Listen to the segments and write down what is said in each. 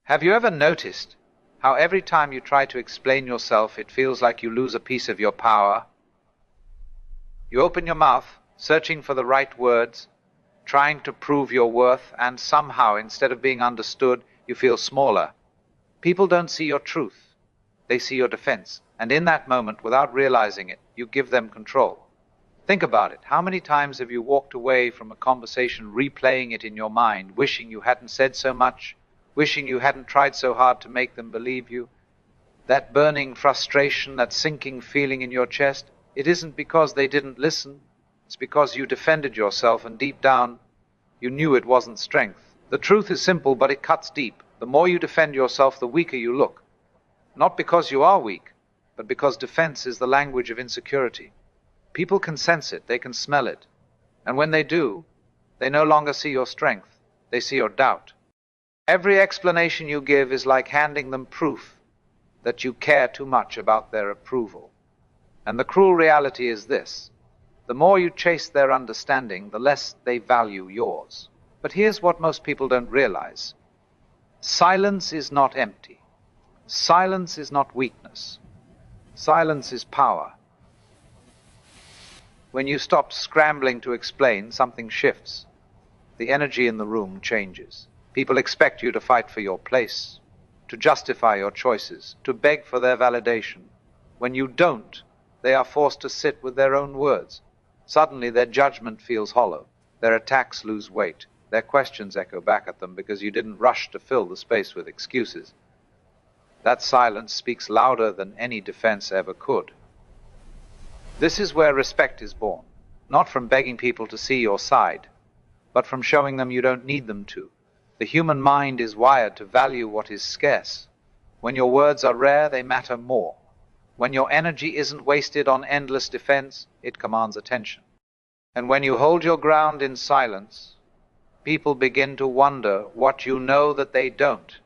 Have you ever noticed how every time you try to explain yourself, it feels like you lose a piece of your power? You open your mouth, searching for the right words, trying to prove your worth, and somehow, instead of being understood, you feel smaller. People don't see your truth. They see your defense. And in that moment, without realizing it, you give them control. Think about it. How many times have you walked away from a conversation replaying it in your mind, wishing you hadn't said so much, wishing you hadn't tried so hard to make them believe you? That burning frustration, that sinking feeling in your chest, it isn't because they didn't listen. It's because you defended yourself, and deep down, you knew it wasn't strength. The truth is simple, but it cuts deep. The more you defend yourself, the weaker you look. Not because you are weak, but because defense is the language of insecurity. People can sense it, they can smell it. And when they do, they no longer see your strength, they see your doubt. Every explanation you give is like handing them proof that you care too much about their approval. And the cruel reality is this: the more you chase their understanding, the less they value yours. But here's what most people don't realize. Silence is not empty. Silence is not weakness. Silence is power. When you stop scrambling to explain, something shifts. The energy in the room changes. People expect you to fight for your place, to justify your choices, to beg for their validation. When you don't, they are forced to sit with their own words. Suddenly their judgment feels hollow. Their attacks lose weight. Their questions echo back at them because you didn't rush to fill the space with excuses. That silence speaks louder than any defense ever could. This is where respect is born, not from begging people to see your side, but from showing them you don't need them to. The human mind is wired to value what is scarce. When your words are rare, they matter more. When your energy isn't wasted on endless defense, it commands attention. And when you hold your ground in silence, people begin to wonder what you know that they don't.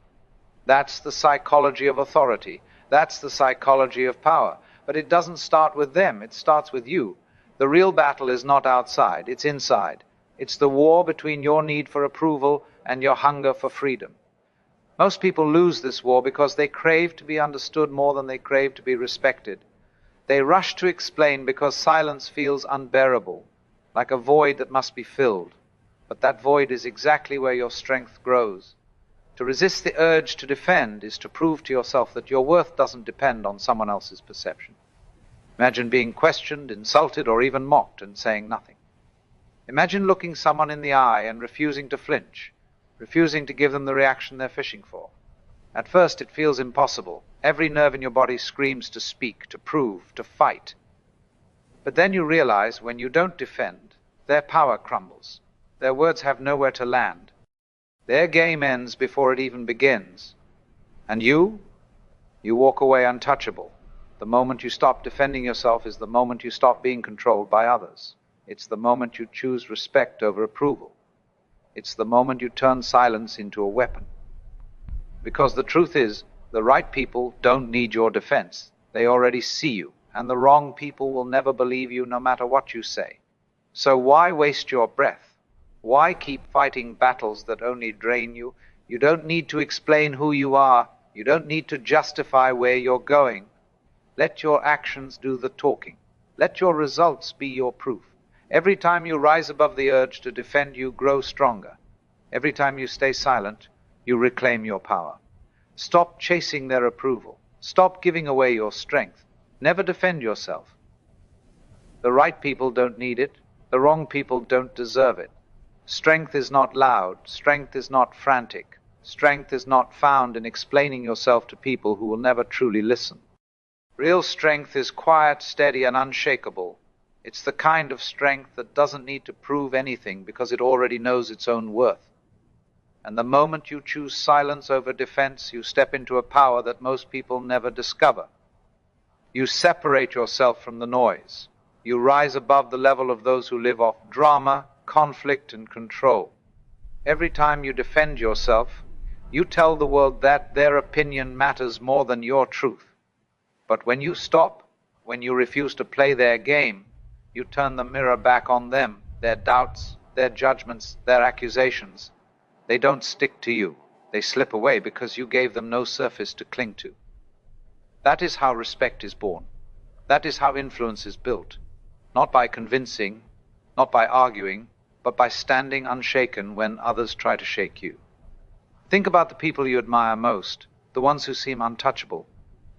That's the psychology of authority. That's the psychology of power. But it doesn't start with them, it starts with you. The real battle is not outside, it's inside. It's the war between your need for approval and your hunger for freedom. Most people lose this war because they crave to be understood more than they crave to be respected. They rush to explain because silence feels unbearable, like a void that must be filled. But that void is exactly where your strength grows. To resist the urge to defend is to prove to yourself that your worth doesn't depend on someone else's perception. Imagine being questioned, insulted, or even mocked and saying nothing. Imagine looking someone in the eye and refusing to flinch, refusing to give them the reaction they're fishing for. At first it feels impossible. Every nerve in your body screams to speak, to prove, to fight. But then you realize when you don't defend, their power crumbles. Their words have nowhere to land. Their game ends before it even begins. And you walk away untouchable. The moment you stop defending yourself is the moment you stop being controlled by others. It's the moment you choose respect over approval. It's the moment you turn silence into a weapon. Because the truth is, the right people don't need your defense. They already see you, and the wrong people will never believe you no matter what you say. So why waste your breath? Why keep fighting battles that only drain you? You don't need to explain who you are. You don't need to justify where you're going. Let your actions do the talking. Let your results be your proof. Every time you rise above the urge to defend, you grow stronger. Every time you stay silent, you reclaim your power. Stop chasing their approval. Stop giving away your strength. Never defend yourself. The right people don't need it. The wrong people don't deserve it. Strength is not loud. Strength is not frantic. Strength is not found in explaining yourself to people who will never truly listen. Real strength is quiet, steady, and unshakable. It's the kind of strength that doesn't need to prove anything because it already knows its own worth. And the moment you choose silence over defense, you step into a power that most people never discover. You separate yourself from the noise. You rise above the level of those who live off drama, conflict, and control. Every time you defend yourself, you tell the world that their opinion matters more than your truth. But when you stop, when you refuse to play their game, you turn the mirror back on them, their doubts, their judgments, their accusations. They don't stick to you. They slip away because you gave them no surface to cling to. That is how respect is born. That is how influence is built. Not by convincing, not by arguing, but by standing unshaken when others try to shake you. Think about the people you admire most, the ones who seem untouchable.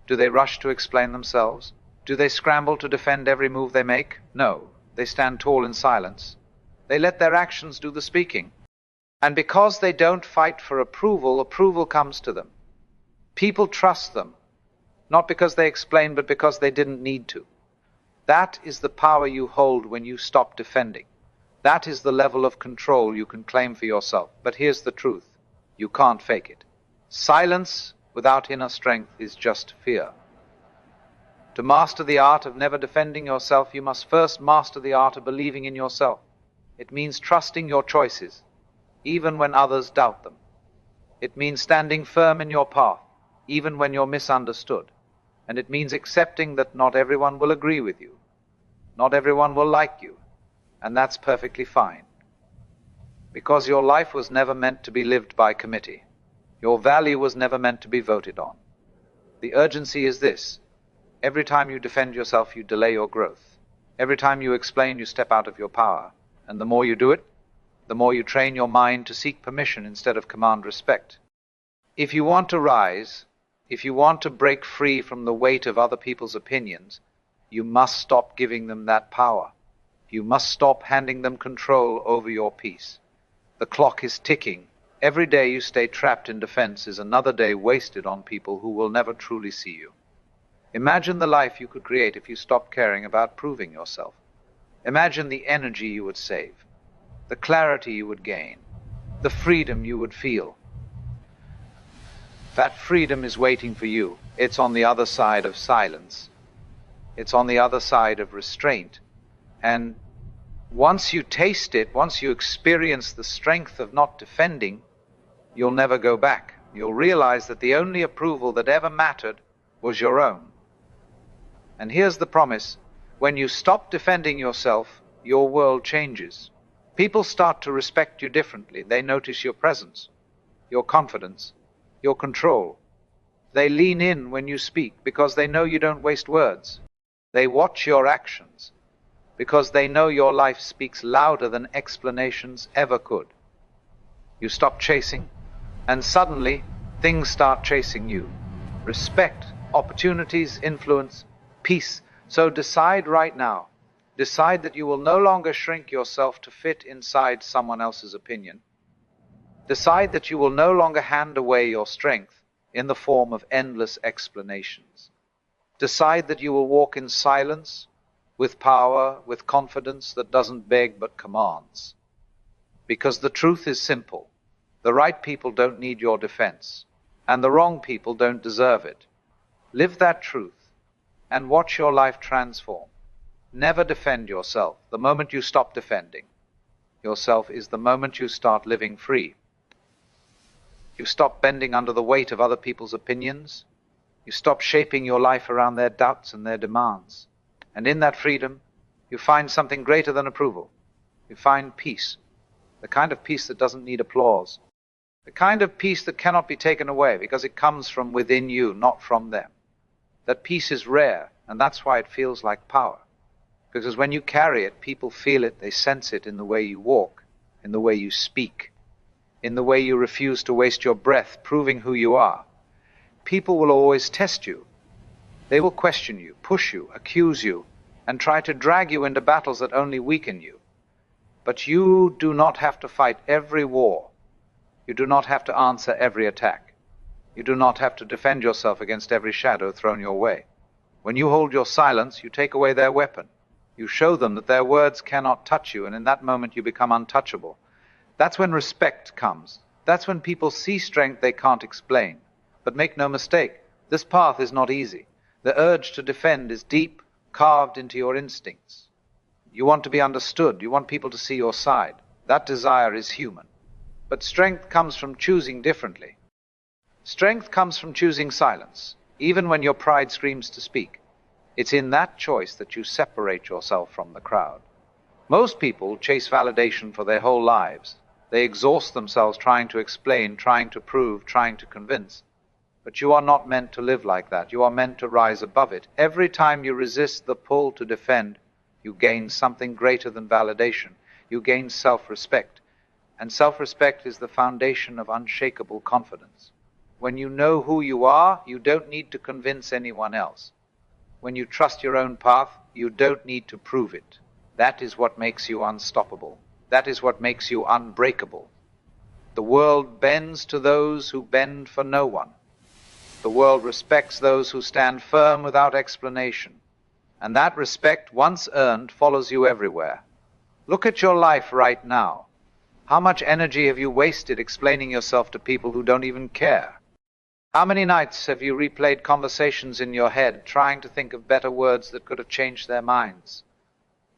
Do they rush to explain themselves? Do they scramble to defend every move they make? No, they stand tall in silence. They let their actions do the speaking. And because they don't fight for approval, approval comes to them. People trust them, not because they explain, but because they didn't need to. That is the power you hold when you stop defending. That is the level of control you can claim for yourself. But here's the truth. You can't fake it. Silence without inner strength is just fear. To master the art of never defending yourself, you must first master the art of believing in yourself. It means trusting your choices, even when others doubt them. It means standing firm in your path, even when you're misunderstood. And it means accepting that not everyone will agree with you. Not everyone will like you. And that's perfectly fine. Because your life was never meant to be lived by committee. Your value was never meant to be voted on. The urgency is this. Every time you defend yourself, you delay your growth. Every time you explain, you step out of your power. And the more you do it, the more you train your mind to seek permission instead of command respect. If you want to rise, if you want to break free from the weight of other people's opinions, you must stop giving them that power. You must stop handing them control over your peace. The clock is ticking. Every day you stay trapped in defense is another day wasted on people who will never truly see you. Imagine the life you could create if you stopped caring about proving yourself. Imagine the energy you would save, the clarity you would gain, the freedom you would feel. That freedom is waiting for you. It's on the other side of silence. It's on the other side of restraint. And once you taste it, once you experience the strength of not defending, you'll never go back. You'll realize that the only approval that ever mattered was your own. And here's the promise. When you stop defending yourself, your world changes. People start to respect you differently. They notice your presence, your confidence, your control. They lean in when you speak because they know you don't waste words. They watch your actions because they know your life speaks louder than explanations ever could. You stop chasing, and suddenly things start chasing you. Respect, opportunities, influence, peace. So decide right now. Decide that you will no longer shrink yourself to fit inside someone else's opinion. Decide that you will no longer hand away your strength in the form of endless explanations. Decide that you will walk in silence, with power, with confidence that doesn't beg but commands. Because the truth is simple. The right people don't need your defense, and the wrong people don't deserve it. Live that truth, and watch your life transform. Never defend yourself. The moment you stop defending yourself is the moment you start living free. You stop bending under the weight of other people's opinions. You stop shaping your life around their doubts and their demands. And in that freedom, you find something greater than approval. You find peace, the kind of peace that doesn't need applause, the kind of peace that cannot be taken away because it comes from within you, not from them. That peace is rare, and that's why it feels like power. Because when you carry it, people feel it, they sense it in the way you walk, in the way you speak, in the way you refuse to waste your breath proving who you are. People will always test you. They will question you, push you, accuse you, and try to drag you into battles that only weaken you. But you do not have to fight every war. You do not have to answer every attack. You do not have to defend yourself against every shadow thrown your way. When you hold your silence, you take away their weapon. You show them that their words cannot touch you, and in that moment you become untouchable. That's when respect comes. That's when people see strength they can't explain. But make no mistake, this path is not easy. The urge to defend is deep, carved into your instincts. You want to be understood. You want people to see your side. That desire is human. But strength comes from choosing differently. Strength comes from choosing silence, even when your pride screams to speak. It's in that choice that you separate yourself from the crowd. Most people chase validation for their whole lives. They exhaust themselves trying to explain, trying to prove, trying to convince. But you are not meant to live like that. You are meant to rise above it. Every time you resist the pull to defend, you gain something greater than validation. You gain self-respect. And self-respect is the foundation of unshakable confidence. When you know who you are, you don't need to convince anyone else. When you trust your own path, you don't need to prove it. That is what makes you unstoppable. That is what makes you unbreakable. The world bends to those who bend for no one. The world respects those who stand firm without explanation. And that respect, once earned, follows you everywhere. Look at your life right now. How much energy have you wasted explaining yourself to people who don't even care? How many nights have you replayed conversations in your head, trying to think of better words that could have changed their minds?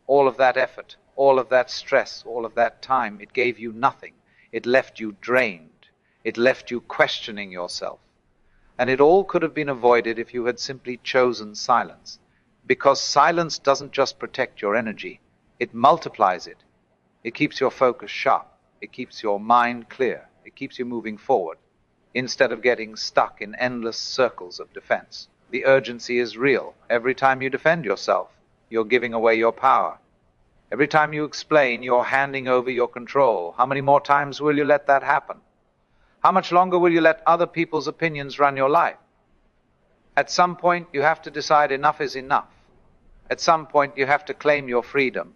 All of that effort, all of that stress, all of that time, it gave you nothing. It left you drained. It left you questioning yourself. And it all could have been avoided if you had simply chosen silence. Because silence doesn't just protect your energy, it multiplies it. It keeps your focus sharp. It keeps your mind clear. It keeps you moving forward, instead of getting stuck in endless circles of defense. The urgency is real. Every time you defend yourself, you're giving away your power. Every time you explain, you're handing over your control. How many more times will you let that happen? How much longer will you let other people's opinions run your life? At some point, you have to decide enough is enough. At some point, you have to claim your freedom.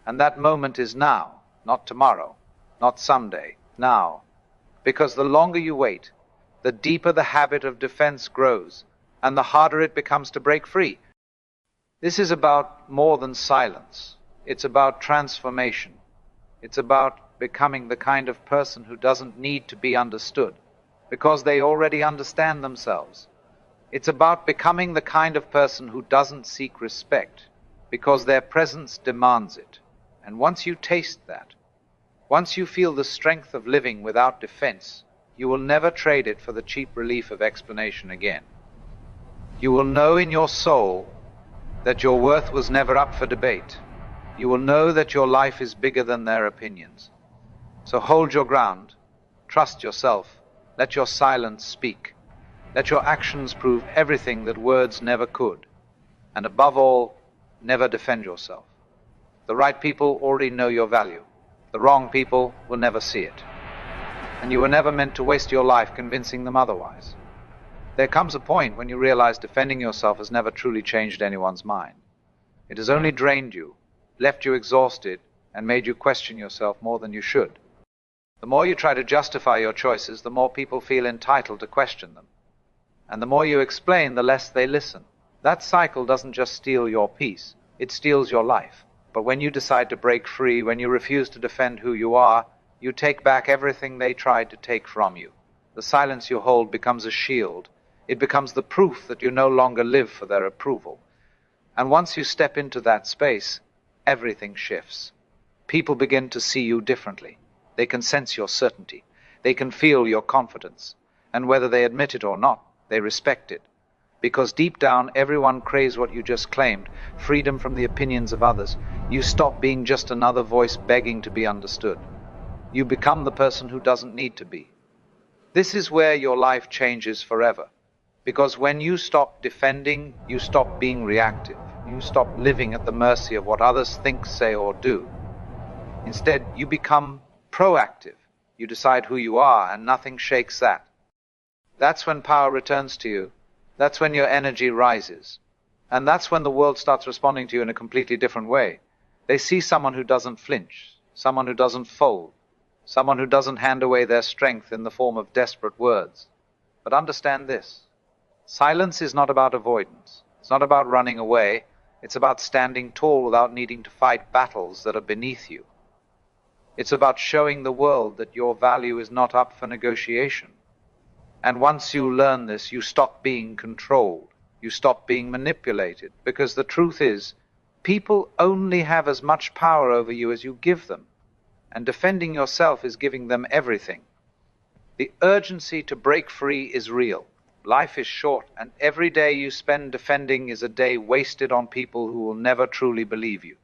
And that moment is now, not tomorrow, not someday, now. Because the longer you wait, the deeper the habit of defense grows, and the harder it becomes to break free. This is about more than silence. It's about transformation. It's about becoming the kind of person who doesn't need to be understood, because they already understand themselves. It's about becoming the kind of person who doesn't seek respect, because their presence demands it. And once you taste that, once you feel the strength of living without defense, you will never trade it for the cheap relief of explanation again. You will know in your soul that your worth was never up for debate. You will know that your life is bigger than their opinions. So hold your ground, trust yourself, let your silence speak. Let your actions prove everything that words never could. And above all, never defend yourself. The right people already know your value. The wrong people will never see it. And you were never meant to waste your life convincing them otherwise. There comes a point when you realize defending yourself has never truly changed anyone's mind. It has only drained you, left you exhausted, and made you question yourself more than you should. The more you try to justify your choices, the more people feel entitled to question them. And the more you explain, the less they listen. That cycle doesn't just steal your peace, it steals your life. But when you decide to break free, when you refuse to defend who you are, you take back everything they tried to take from you. The silence you hold becomes a shield. It becomes the proof that you no longer live for their approval. And once you step into that space, everything shifts. People begin to see you differently. They can sense your certainty. They can feel your confidence. And whether they admit it or not, they respect it. Because deep down, everyone craves what you just claimed, freedom from the opinions of others. You stop being just another voice begging to be understood. You become the person who doesn't need to be. This is where your life changes forever. Because when you stop defending, you stop being reactive. You stop living at the mercy of what others think, say, or do. Instead, you become proactive. You decide who you are, and nothing shakes that. That's when power returns to you. That's when your energy rises. And that's when the world starts responding to you in a completely different way. They see someone who doesn't flinch, someone who doesn't fold, someone who doesn't hand away their strength in the form of desperate words. But understand this. Silence is not about avoidance. It's not about running away. It's about standing tall without needing to fight battles that are beneath you. It's about showing the world that your value is not up for negotiation. And once you learn this, you stop being controlled. You stop being manipulated. Because the truth is, people only have as much power over you as you give them. And defending yourself is giving them everything. The urgency to break free is real. Life is short, and every day you spend defending is a day wasted on people who will never truly believe you.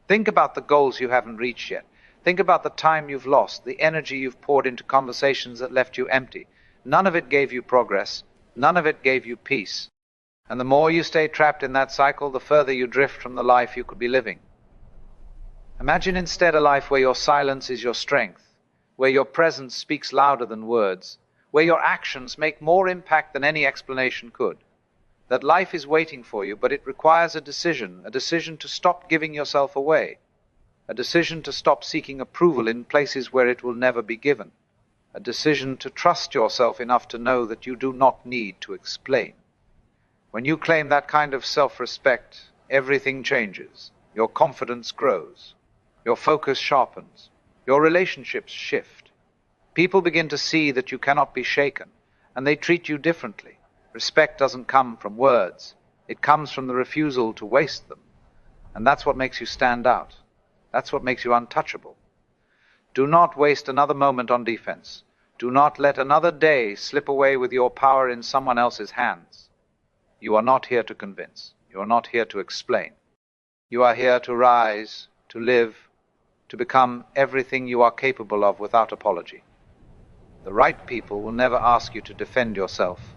Think about the goals you haven't reached yet. Think about the time you've lost, the energy you've poured into conversations that left you empty. None of it gave you progress. None of it gave you peace. And the more you stay trapped in that cycle, the further you drift from the life you could be living. Imagine instead a life where your silence is your strength, where your presence speaks louder than words, where your actions make more impact than any explanation could. That life is waiting for you, but it requires a decision to stop giving yourself away, a decision to stop seeking approval in places where it will never be given, a decision to trust yourself enough to know that you do not need to explain. When you claim that kind of self-respect, everything changes. Your confidence grows. Your focus sharpens. Your relationships shift. People begin to see that you cannot be shaken, and they treat you differently. Respect doesn't come from words. It comes from the refusal to waste them. And that's what makes you stand out. That's what makes you untouchable. Do not waste another moment on defense. Do not let another day slip away with your power in someone else's hands. You are not here to convince. You are not here to explain. You are here to rise, to live, to become everything you are capable of without apology. The right people will never ask you to defend yourself.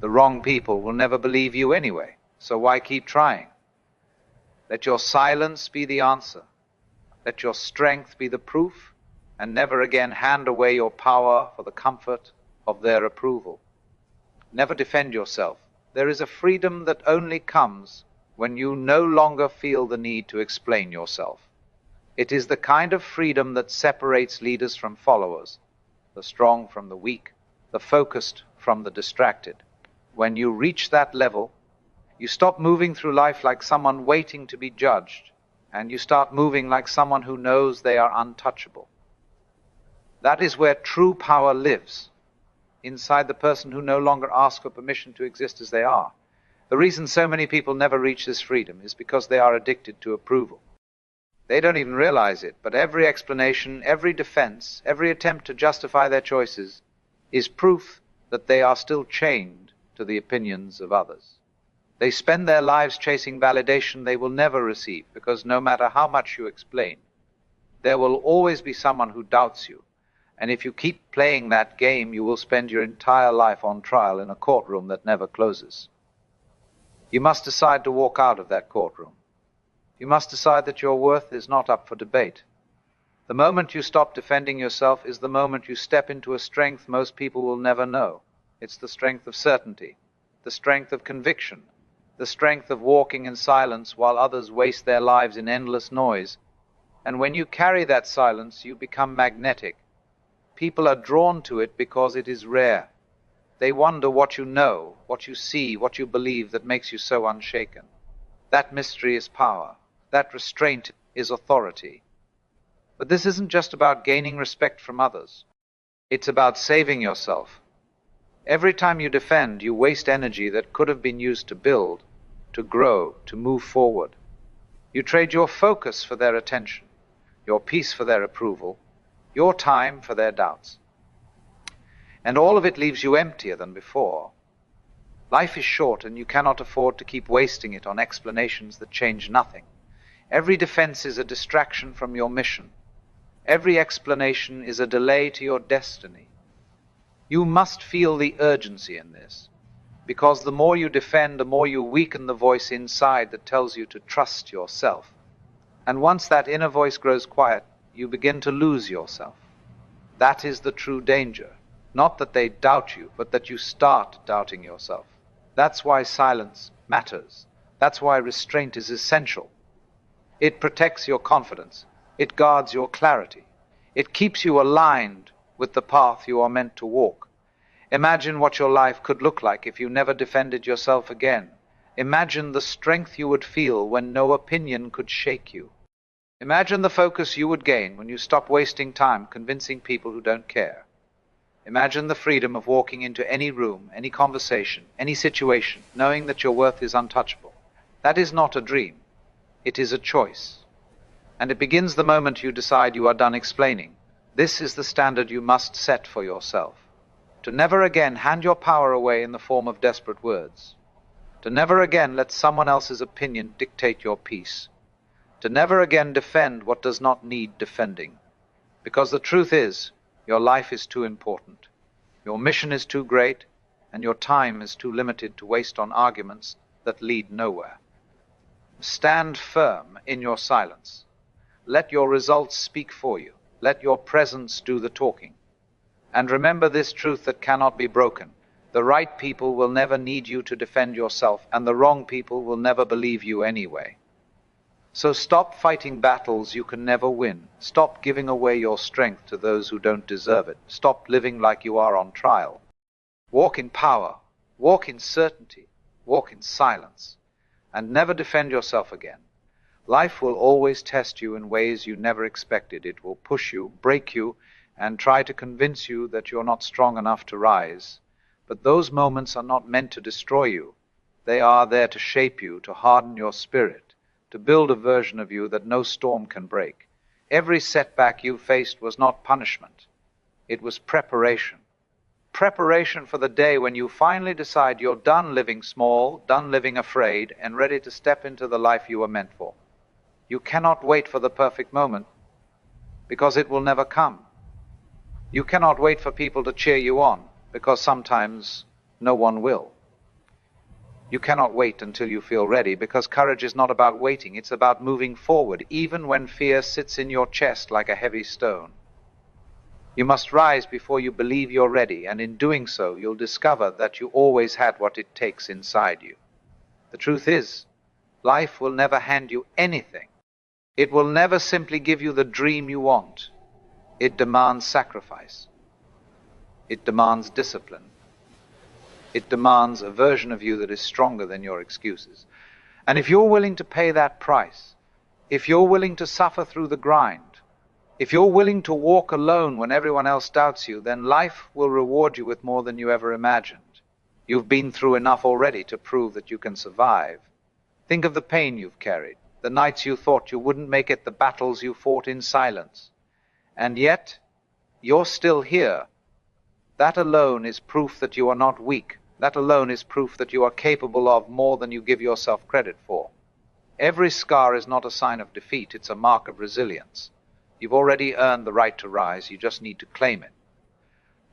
The wrong people will never believe you anyway, so why keep trying? Let your silence be the answer. Let your strength be the proof, and never again hand away your power for the comfort of their approval. Never defend yourself. There is a freedom that only comes when you no longer feel the need to explain yourself. It is the kind of freedom that separates leaders from followers, the strong from the weak, the focused from the distracted. When you reach that level, you stop moving through life like someone waiting to be judged, and you start moving like someone who knows they are untouchable. That is where true power lives, inside the person who no longer asks for permission to exist as they are. The reason so many people never reach this freedom is because they are addicted to approval. They don't even realize it, but every explanation, every defense, every attempt to justify their choices is proof that they are still chained to the opinions of others. They spend their lives chasing validation they will never receive, because no matter how much you explain, there will always be someone who doubts you. And if you keep playing that game, you will spend your entire life on trial in a courtroom that never closes. You must decide to walk out of that courtroom. You must decide that your worth is not up for debate. The moment you stop defending yourself is the moment you step into a strength most people will never know. It's the strength of certainty, the strength of conviction, the strength of walking in silence while others waste their lives in endless noise. And when you carry that silence, you become magnetic. People are drawn to it because it is rare. They wonder what you know, what you see, what you believe that makes you so unshaken. That mystery is power. That restraint is authority. But this isn't just about gaining respect from others. It's about saving yourself. Every time you defend, you waste energy that could have been used to build, to grow, to move forward. You trade your focus for their attention, your peace for their approval, your time for their doubts. And all of it leaves you emptier than before. Life is short, and you cannot afford to keep wasting it on explanations that change nothing. Every defense is a distraction from your mission. Every explanation is a delay to your destiny. You must feel the urgency in this, because the more you defend, the more you weaken the voice inside that tells you to trust yourself. And once that inner voice grows quiet, you begin to lose yourself. That is the true danger. Not that they doubt you, but that you start doubting yourself. That's why silence matters. That's why restraint is essential. It protects your confidence. It guards your clarity. It keeps you aligned with the path you are meant to walk. Imagine what your life could look like if you never defended yourself again. Imagine the strength you would feel when no opinion could shake you. Imagine the focus you would gain when you stop wasting time convincing people who don't care. Imagine the freedom of walking into any room, any conversation, any situation, knowing that your worth is untouchable. That is not a dream. It is a choice. And it begins the moment you decide you are done explaining. This is the standard you must set for yourself. To never again hand your power away in the form of desperate words. To never again let someone else's opinion dictate your peace. To never again defend what does not need defending. Because the truth is, your life is too important, your mission is too great, and your time is too limited to waste on arguments that lead nowhere. Stand firm in your silence. Let your results speak for you. Let your presence do the talking. And remember this truth that cannot be broken. The right people will never need you to defend yourself, and the wrong people will never believe you anyway. So stop fighting battles you can never win. Stop giving away your strength to those who don't deserve it. Stop living like you are on trial. Walk in power. Walk in certainty. Walk in silence. And never defend yourself again. Life will always test you in ways you never expected. It will push you, break you, and try to convince you that you're not strong enough to rise. But those moments are not meant to destroy you. They are there to shape you, to harden your spirit, to build a version of you that no storm can break. Every setback you faced was not punishment. It was preparation. Preparation for the day when you finally decide you're done living small, done living afraid, and ready to step into the life you were meant for. You cannot wait for the perfect moment, because it will never come. You cannot wait for people to cheer you on, because sometimes no one will. You cannot wait until you feel ready, because courage is not about waiting, it's about moving forward, even when fear sits in your chest like a heavy stone. You must rise before you believe you're ready, and in doing so, you'll discover that you always had what it takes inside you. The truth is, life will never hand you anything. It will never simply give you the dream you want. It demands sacrifice. It demands discipline. It demands a version of you that is stronger than your excuses. And if you're willing to pay that price, if you're willing to suffer through the grind, if you're willing to walk alone when everyone else doubts you, then life will reward you with more than you ever imagined. You've been through enough already to prove that you can survive. Think of the pain you've carried, the nights you thought you wouldn't make it, the battles you fought in silence. And yet, you're still here. That alone is proof that you are not weak. That alone is proof that you are capable of more than you give yourself credit for. Every scar is not a sign of defeat, it's a mark of resilience. You've already earned the right to rise, you just need to claim it.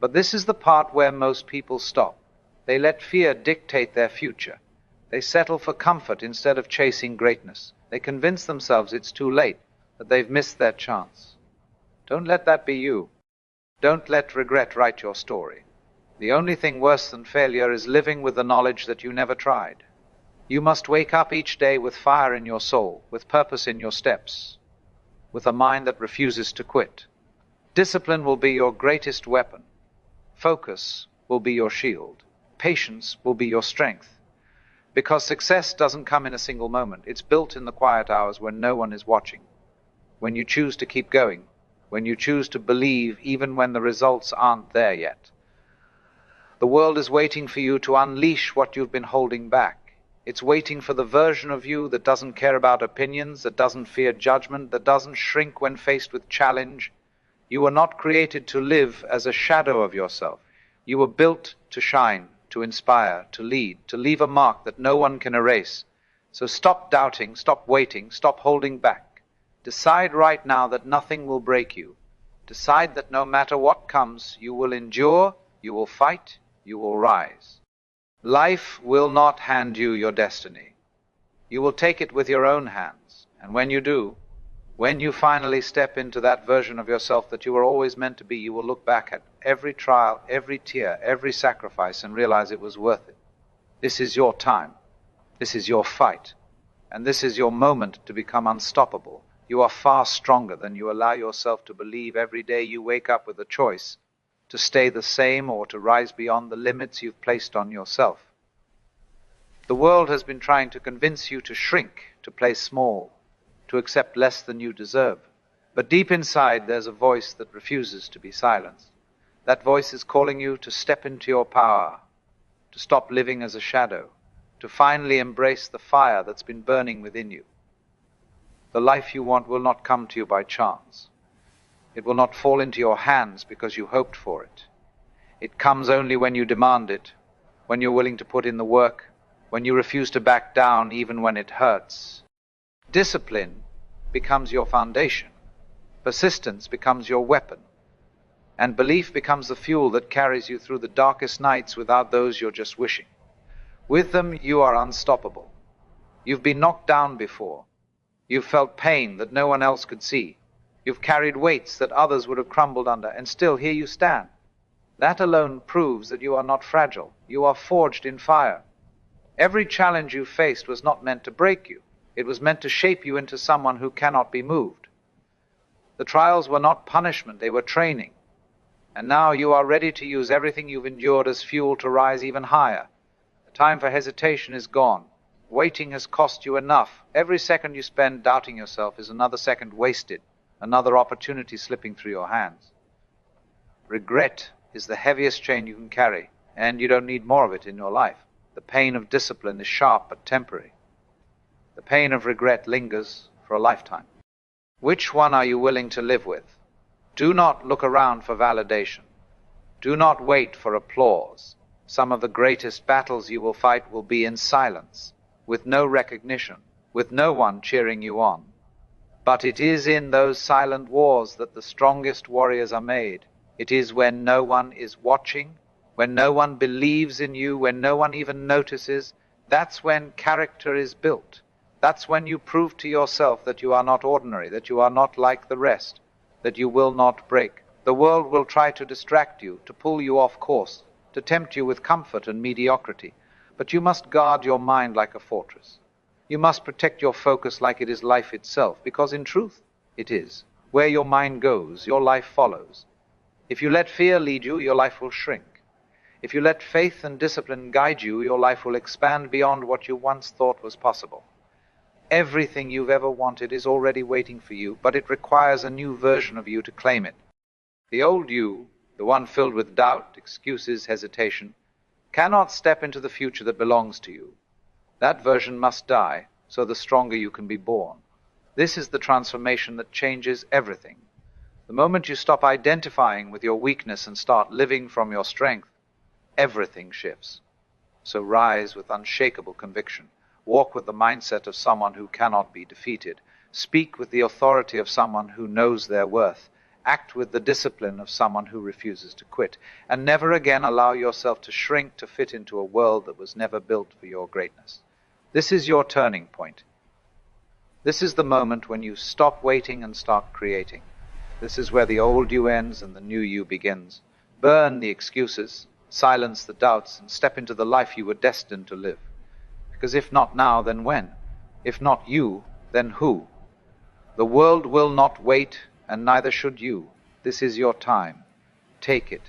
But this is the part where most people stop. They let fear dictate their future. They settle for comfort instead of chasing greatness. They convince themselves it's too late, that they've missed their chance. Don't let that be you. Don't let regret write your story. The only thing worse than failure is living with the knowledge that you never tried. You must wake up each day with fire in your soul, with purpose in your steps, with a mind that refuses to quit. Discipline will be your greatest weapon. Focus will be your shield. Patience will be your strength. Because success doesn't come in a single moment. It's built in the quiet hours when no one is watching. When you choose to keep going. When you choose to believe even when the results aren't there yet. The world is waiting for you to unleash what you've been holding back. It's waiting for the version of you that doesn't care about opinions, that doesn't fear judgment, that doesn't shrink when faced with challenge. You were not created to live as a shadow of yourself. You were built to shine, to inspire, to lead, to leave a mark that no one can erase. So stop doubting, stop waiting, stop holding back. Decide right now that nothing will break you. Decide that no matter what comes, you will endure, you will fight, you will rise. Life will not hand you your destiny. You will take it with your own hands. And when you do, when you finally step into that version of yourself that you were always meant to be, you will look back at every trial, every tear, every sacrifice and realize it was worth it. This is your time. This is your fight. And this is your moment to become unstoppable. You are far stronger than you allow yourself to believe. Every day you wake up with a choice to stay the same or to rise beyond the limits you've placed on yourself. The world has been trying to convince you to shrink, to play small, to accept less than you deserve. But deep inside there's a voice that refuses to be silenced. That voice is calling you to step into your power, to stop living as a shadow, to finally embrace the fire that's been burning within you. The life you want will not come to you by chance. It will not fall into your hands because you hoped for it. It comes only when you demand it, when you're willing to put in the work, when you refuse to back down even when it hurts. Discipline becomes your foundation. Persistence becomes your weapon, and belief becomes the fuel that carries you through the darkest nights. Without those, you're just wishing. With them, you are unstoppable. You've been knocked down before. You've felt pain that no one else could see. You've carried weights that others would have crumbled under, and still here you stand. That alone proves that you are not fragile. You are forged in fire. Every challenge you faced was not meant to break you. It was meant to shape you into someone who cannot be moved. The trials were not punishment, they were training. And now you are ready to use everything you've endured as fuel to rise even higher. The time for hesitation is gone. Waiting has cost you enough. Every second you spend doubting yourself is another second wasted, another opportunity slipping through your hands. Regret is the heaviest chain you can carry, and you don't need more of it in your life. The pain of discipline is sharp but temporary. The pain of regret lingers for a lifetime. Which one are you willing to live with? Do not look around for validation. Do not wait for applause. Some of the greatest battles you will fight will be in silence, with no recognition, with no one cheering you on. But it is in those silent wars that the strongest warriors are made. It is when no one is watching, when no one believes in you, when no one even notices. That's when character is built. That's when you prove to yourself that you are not ordinary, that you are not like the rest, that you will not break. The world will try to distract you, to pull you off course, to tempt you with comfort and mediocrity. But you must guard your mind like a fortress. You must protect your focus like it is life itself, because in truth, it is. Where your mind goes, your life follows. If you let fear lead you, your life will shrink. If you let faith and discipline guide you, your life will expand beyond what you once thought was possible. Everything you've ever wanted is already waiting for you, but it requires a new version of you to claim it. The old you, the one filled with doubt, excuses, hesitation, cannot step into the future that belongs to you. That version must die, so the stronger you can be born. This is the transformation that changes everything. The moment you stop identifying with your weakness and start living from your strength, everything shifts. So rise with unshakable conviction. Walk with the mindset of someone who cannot be defeated. Speak with the authority of someone who knows their worth. Act with the discipline of someone who refuses to quit. And never again allow yourself to shrink to fit into a world that was never built for your greatness. This is your turning point. This is the moment when you stop waiting and start creating. This is where the old you ends and the new you begins. Burn the excuses, silence the doubts, and step into the life you were destined to live. Because if not now, then when? If not you, then who? The world will not wait, and neither should you. This is your time. Take it.